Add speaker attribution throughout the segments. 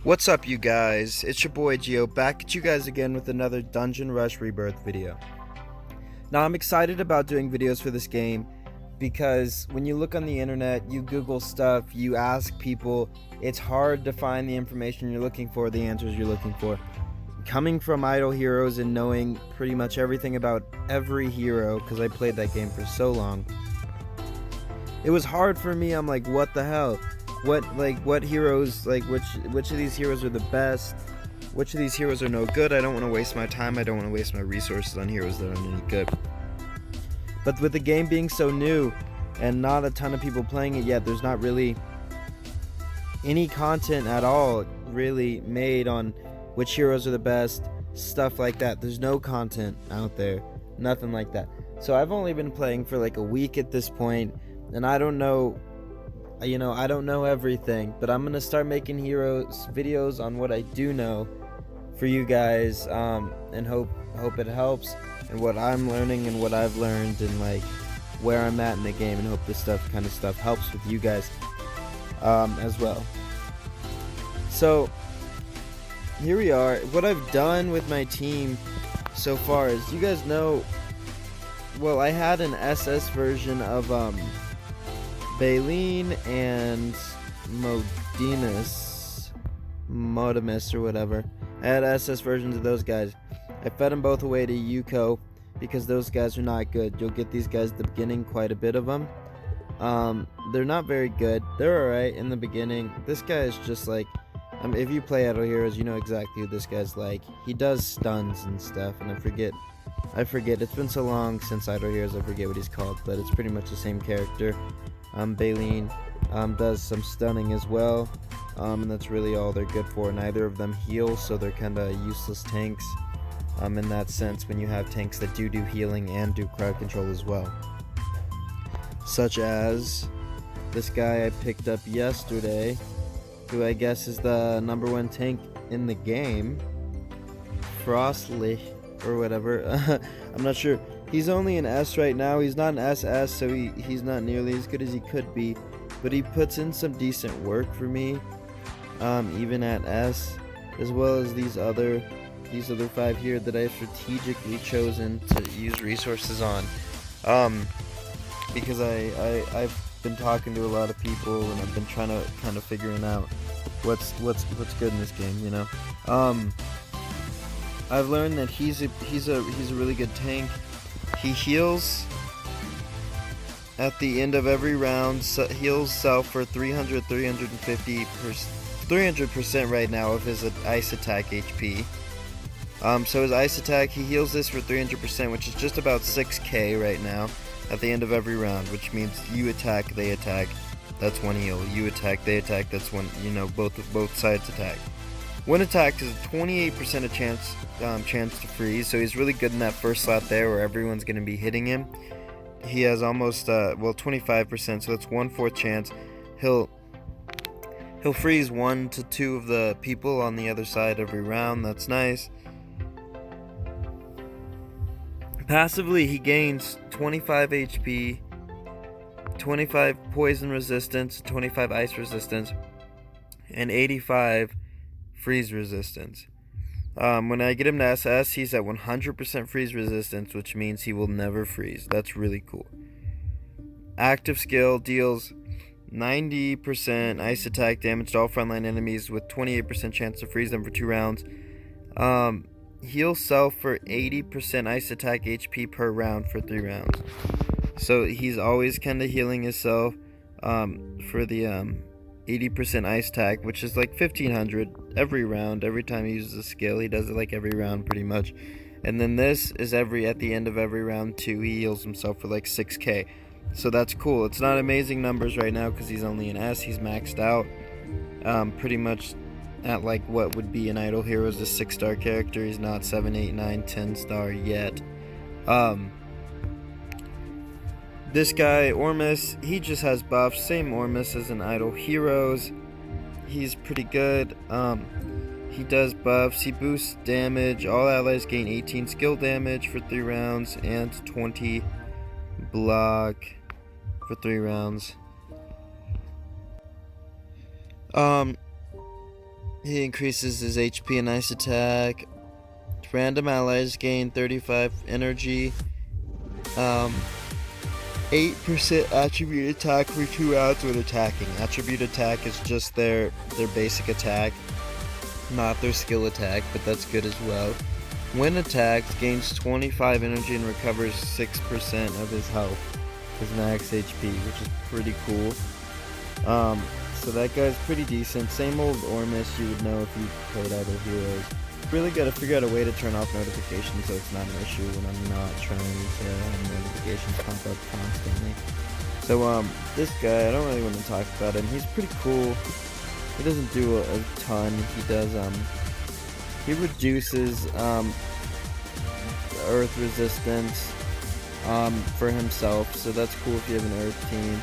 Speaker 1: What's up, you guys? It's your boy Gio, back at you guys again with another Dungeon Rush Rebirth video. Now, I'm excited about doing videos for this game because when you look on the internet, you Google stuff, you ask people, it's hard to find the information you're looking for, the answers you're looking for. Coming from Idle Heroes and knowing pretty much everything about every hero, because I played that game for so long, it was hard for me. I'm like, what the hell? What heroes, which of these heroes are the best? Which of these heroes are no good? I don't want to waste my time. I don't want to waste my resources on heroes that aren't any good. But with the game being so new and not a ton of people playing it yet, there's not really any content at all really made on which heroes are the best, stuff like that. There's no content out there, nothing like that. So I've only been playing for like a week at this point, and I don't know everything, but I'm gonna start making heroes videos on what I do know for you guys, and hope it helps, and what I'm learning and what I've learned, and like where I'm at in the game, and hope this kind of stuff helps with you guys as well. So here we are. What I've done with my team so far is, you guys know, well, I had an SS version of Baleen and Modimus or whatever. I had SS versions of those guys. I fed them both away to Yuko because those guys are not good. You'll get these guys at the beginning, quite a bit of them. They're not very good. They're alright in the beginning. This guy is just like, if you play Idle Heroes, you know exactly who this guy's like. He does stuns and stuff, and I forget. It's been so long since Idle Heroes, I forget what he's called, but it's pretty much the same character. Baleen does some stunning as well, and that's really all they're good for. Neither of them heal, so they're kind of useless tanks in that sense, when you have tanks that do healing and do crowd control as well. Such as this guy I picked up yesterday, who I guess is the #1 tank in the game, Frostily or whatever. I'm not sure. He's only an S right now. He's not an SS, so he's not nearly as good as he could be, but he puts in some decent work for me, even at S, as well as these other 5 here that I've strategically chosen to use resources on, because I've been talking to a lot of people, and I've been trying to kind of figuring out what's good in this game, you know. I've learned that he's a really good tank. He heals at the end of every round, heals self for 300% right now of his ice attack HP. So his ice attack, he heals this for 300%, which is just about 6k right now at the end of every round, which means you attack, they attack, that's one heal. You attack, they attack, that's one, both sides attack. One attack is a 28% chance to freeze, so he's really good in that first slot there where everyone's going to be hitting him. He has almost 25%, so that's 1/4 chance. He'll freeze 1 to 2 of the people on the other side every round. That's nice. Passively, he gains 25 HP, 25 poison resistance, 25 ice resistance, and 85 freeze resistance. When I get him to SS, he's at 100% freeze resistance, which means he will never freeze. That's really cool. Active skill deals 90% ice attack damage to all frontline enemies with 28% chance to freeze them for 2 rounds. Heal self for 80% ice attack HP per round for 3 rounds. So he's always kind of healing himself for the 80% ice attack, which is like 1500 every round. Every time he uses a skill, he does it like every round pretty much. And then this is at the end of every round too. He heals himself for like 6k. So that's cool. It's not amazing numbers right now because he's only an S. He's maxed out pretty much at like what would be an Idle Heroes, a 6-star character. He's not 7, 8, 9, 10 star yet. This guy, Ormus, he just has buffs. Same Ormus as in Idle Heroes. He's pretty good. He does buffs. He boosts damage. All allies gain 18 skill damage for 3 rounds and 20 block for 3 rounds. He increases his HP and ice attack. Random allies gain 35 energy. 8% attribute attack for 2 rounds when attacking. Attribute attack is just their basic attack, not their skill attack, but that's good as well. When attacked, gains 25 energy and recovers 6% of his health, his max HP, which is pretty cool. So that guy's pretty decent. Same old Ormus you would know if you played other heroes. Really gotta figure out a way to turn off notifications so it's not an issue when I'm not trying to have notifications pop up constantly. So this guy, I don't really want to talk about him. He's pretty cool. He doesn't do a ton. He does he reduces earth resistance for himself, so that's cool if you have an earth team.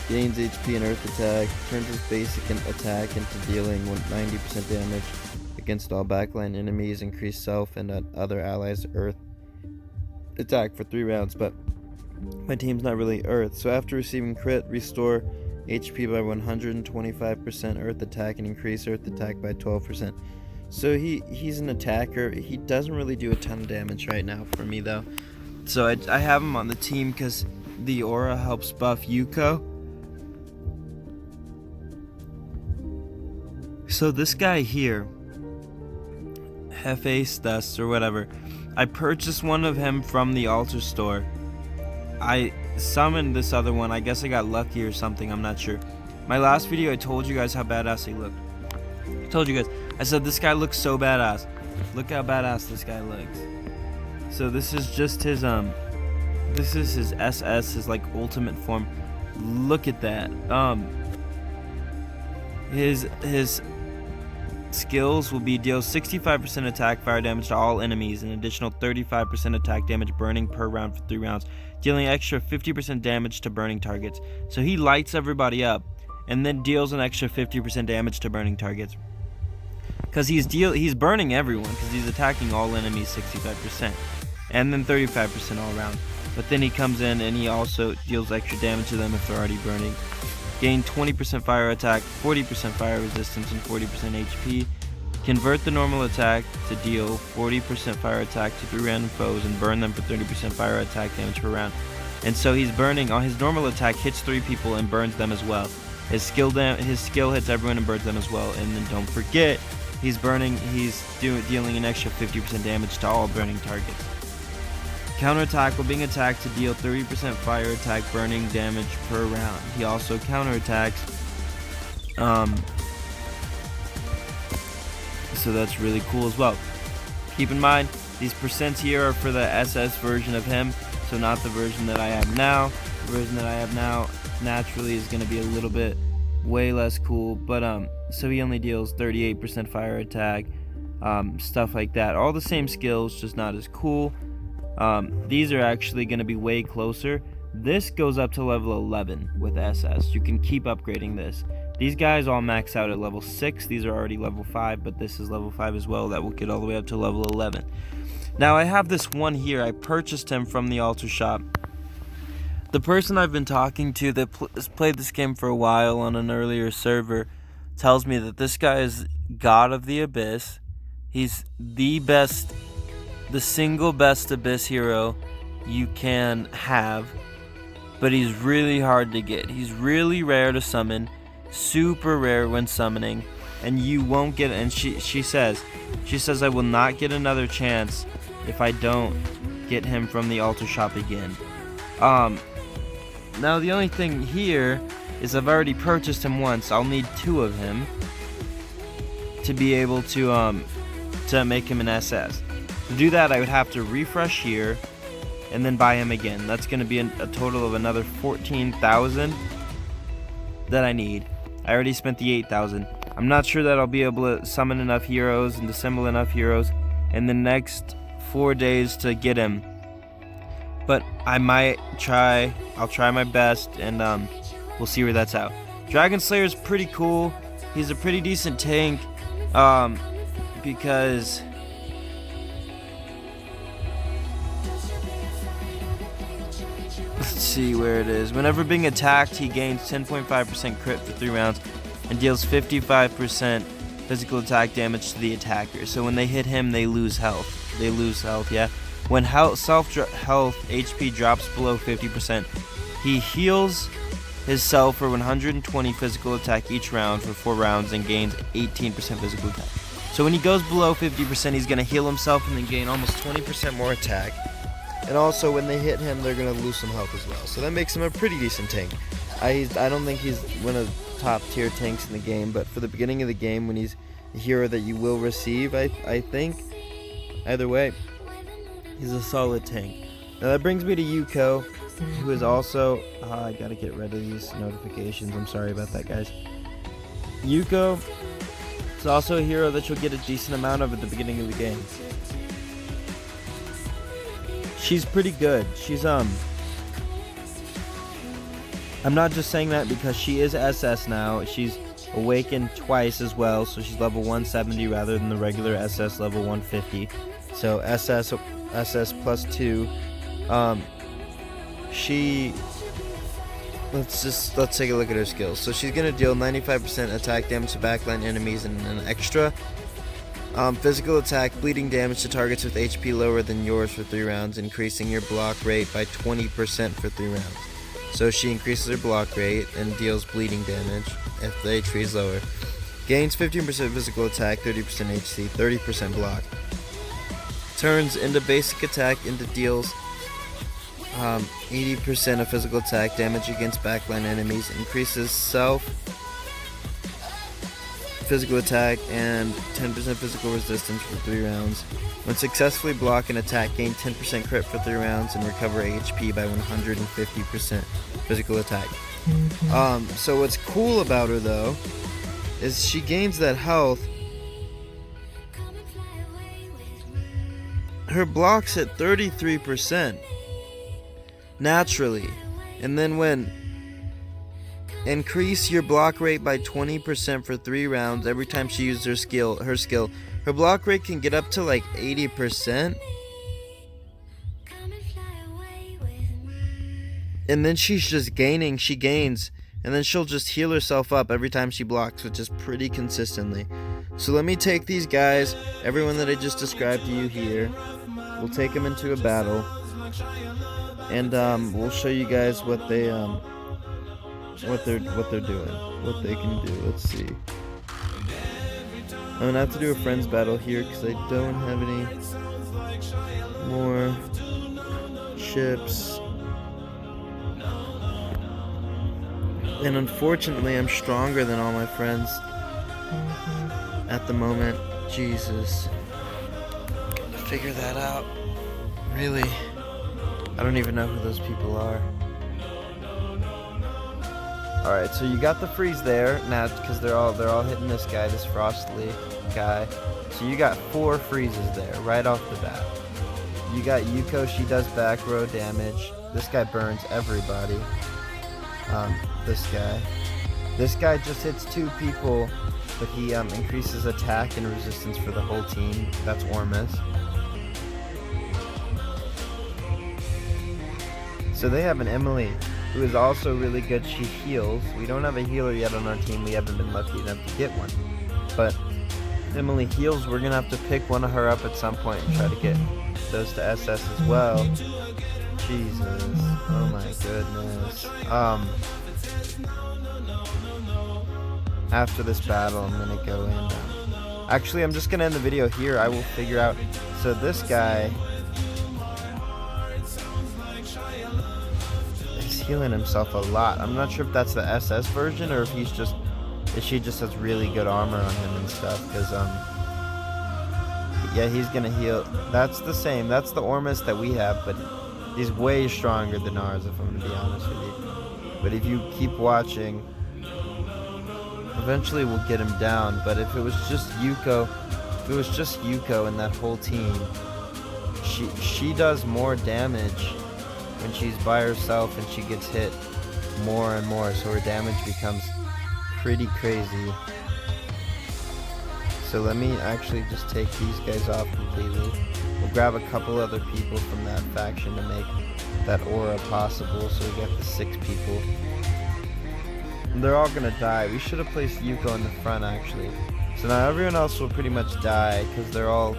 Speaker 1: Gains HP and earth attack, turns his basic attack into dealing 90% damage against all backline enemies, increase self and other allies' earth attack for 3 rounds, but my team's not really earth, so after receiving crit, restore HP by 125%, earth attack, and increase earth attack by 12%. So he's an attacker. He doesn't really do a ton of damage right now for me though, so I have him on the team because the aura helps buff Yuko. So this guy here, Hephaestus or whatever, I purchased one of him from the altar store. I summoned this other one. I guess I got lucky or something, I'm not sure. My last video I told you guys how badass he looked. I told you guys, I said this guy looks so badass. Look how badass this guy looks. So this is just his this is his SS, his like ultimate form. Look at that. His skills will be deal 65% attack fire damage to all enemies, an additional 35% attack damage burning per round for 3 rounds, dealing extra 50% damage to burning targets. So he lights everybody up and then deals an extra 50% damage to burning targets. Cause he's burning everyone because he's attacking all enemies 65% and then 35% all around. But then he comes in and he also deals extra damage to them if they're already burning. Gain 20% fire attack, 40% fire resistance, and 40% HP. Convert the normal attack to deal 40% fire attack to 3 random foes and burn them for 30% fire attack damage per round. And so he's burning, on his normal attack hits 3 people and burns them as well. His skill hits everyone and burns them as well. And then don't forget, he's dealing an extra 50% damage to all burning targets. Counterattack while being attacked to deal 30% fire attack burning damage per round. He also counterattacks. So that's really cool as well. Keep in mind, these percents here are for the SS version of him, so not the version that I have now. The version that I have now naturally is going to be a little bit way less cool, but so he only deals 38% fire attack, stuff like that. All the same skills, just not as cool. These are actually going to be way closer. This goes up to level 11 with SS. You can keep upgrading this. These guys all max out at level 6. These are already level 5, but this is level 5 as well. That will get all the way up to level 11. Now I have this one here. I purchased him from the altar shop. The person I've been talking to that has played this game for a while on an earlier server tells me that this guy is God of the Abyss. He's the best, the single best Abyss hero you can have, but he's really hard to get. He's really rare to summon, super rare when summoning, and you won't get it. And she says I will not get another chance if I don't get him from the altar shop again. Now the only thing here is I've already purchased him once. I'll need 2 of him to be able to make him an SS. To do that, I would have to refresh here and then buy him again. That's going to be a total of another 14,000 that I need. I already spent the 8,000. I'm not sure that I'll be able to summon enough heroes and assemble enough heroes in the next 4 days to get him. But I might try. I'll try my best, and we'll see where that's at. Dragon Slayer is pretty cool. He's a pretty decent tank because let's see where it is. Whenever being attacked, he gains 10.5% crit for 3 rounds and deals 55% physical attack damage to the attacker. So when they hit him, they lose health. Yeah. When health HP drops below 50%, he heals himself for 120 physical attack each round for 4 rounds and gains 18% physical attack. So when he goes below 50%, he's going to heal himself and then gain almost 20% more attack. And also when they hit him, they're going to lose some health as well. So that makes him a pretty decent tank. I don't think he's one of the top tier tanks in the game, but for the beginning of the game when he's a hero that you will receive, I think, either way, he's a solid tank. Now that brings me to Yuko, who is also, I gotta get rid of these notifications, I'm sorry about that, guys. Yuko is also a hero that you'll get a decent amount of at the beginning of the game. She's pretty good. I'm not just saying that because she is SS now. She's awakened twice as well, so she's level 170 rather than the regular SS level 150. So SS plus 2. Let's take a look at her skills. So she's gonna deal 95% attack damage to backline enemies and an extra physical attack, bleeding damage to targets with HP lower than yours for 3 rounds, increasing your block rate by 20% for 3 rounds. So she increases her block rate and deals bleeding damage if the HP is lower. Gains 15% physical attack, 30% HC, 30% block. Turns into basic attack into deals 80% of physical attack damage against backline enemies. Increases self physical attack and 10% physical resistance for 3 rounds. When successfully block an attack, gain 10% crit for 3 rounds and recover HP by 150% physical attack. So what's cool about her though is she gains that health. Her block's at 33% naturally, and then when increase your block rate by 20% for 3 rounds every time she uses her skill, her block rate can get up to like 80%. And then she's just gaining, she gains, and then she'll just heal herself up every time she blocks, which is pretty consistently. So let me take these guys, everyone that I just described to you here, we'll take them into a battle, and we'll show you guys what they what they're doing, what they can do. Let's see. I'm gonna have to do a friends battle here because I don't have any more chips. And unfortunately, I'm stronger than all my friends at the moment. Jesus. Gotta figure that out. Really? I don't even know who those people are. Alright, so you got the freeze there, now because they're all hitting this guy, this Frostily guy. So you got 4 freezes there, right off the bat. You got Yuko, she does back row damage. This guy burns everybody. This guy just hits 2 people, but he increases attack and resistance for the whole team. That's Ormus. So they have an Emily, who is also really good. She heals. We don't have a healer yet on our team. We haven't been lucky enough to get one. But Emily heals. We're going to have to pick one of her up at some point and try to get those to SS as well. Jesus. Oh my goodness. After this battle, I'm going to go in. Actually, I'm just going to end the video here. I will figure out. So this guy healing himself a lot. I'm not sure if that's the SS version or if she just has really good armor on him and stuff, because yeah, he's gonna heal. That's the same, that's the Ormus that we have, but he's way stronger than ours, if I'm gonna be honest with you. But if you keep watching, eventually we'll get him down. But if it was just Yuko, and that whole team, she does more damage when she's by herself and she gets hit more and more, so her damage becomes pretty crazy. So let me actually just take these guys off completely. We'll grab a couple other people from that faction to make that aura possible, so we got the 6 people. And they're all gonna die. We should have placed Yuko in the front actually. So now everyone else will pretty much die because they're all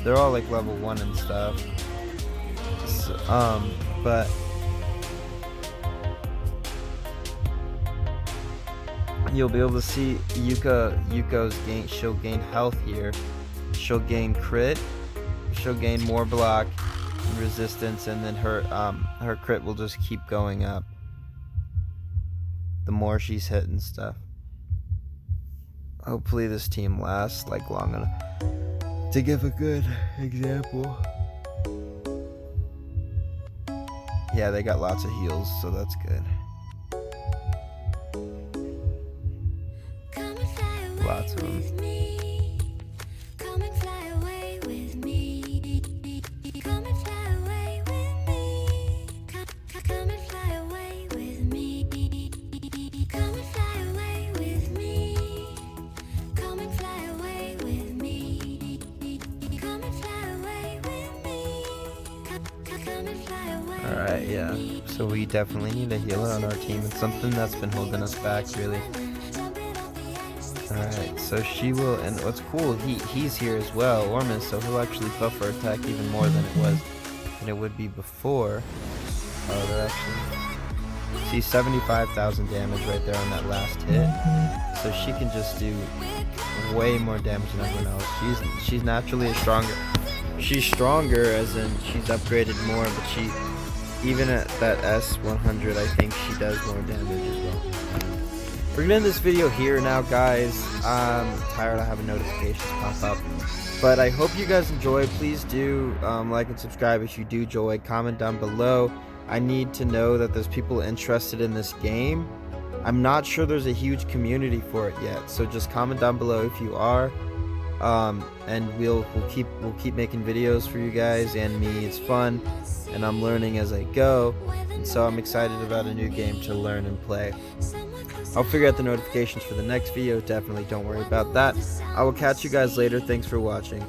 Speaker 1: like level 1 and stuff. So, but you'll be able to see Yuko's she'll gain health here. She'll gain crit. She'll gain more block and resistance, and then her crit will just keep going up the more she's hit and stuff. Hopefully this team lasts like long enough to give a good example. Yeah, they got lots of heals, so that's good. Lots of them. Alright, yeah. So we definitely need a healer on our team. It's something that's been holding us back, really. Alright, so she will, and what's cool, he's here as well, Ormus, so he'll actually buff our attack even more than it would be before. Oh, they're actually, see 75,000 damage right there on that last hit. So she can just do way more damage than everyone else. She's naturally she's stronger as in she's upgraded more, but she, even at that S100, I think she does more damage as well. We're gonna end this video here now, guys. I'm tired of having notifications pop up, but I hope you guys enjoy. Please do like and subscribe if you do enjoy. Comment down below. I need to know that there's people interested in this game. I'm not sure there's a huge community for it yet, so just comment down below if you are, and we'll keep making videos for you guys and me. It's fun, and I'm learning as I go, and so I'm excited about a new game to learn and play. I'll figure out the notifications for the next video, definitely don't worry about that. I will catch you guys later. Thanks for watching.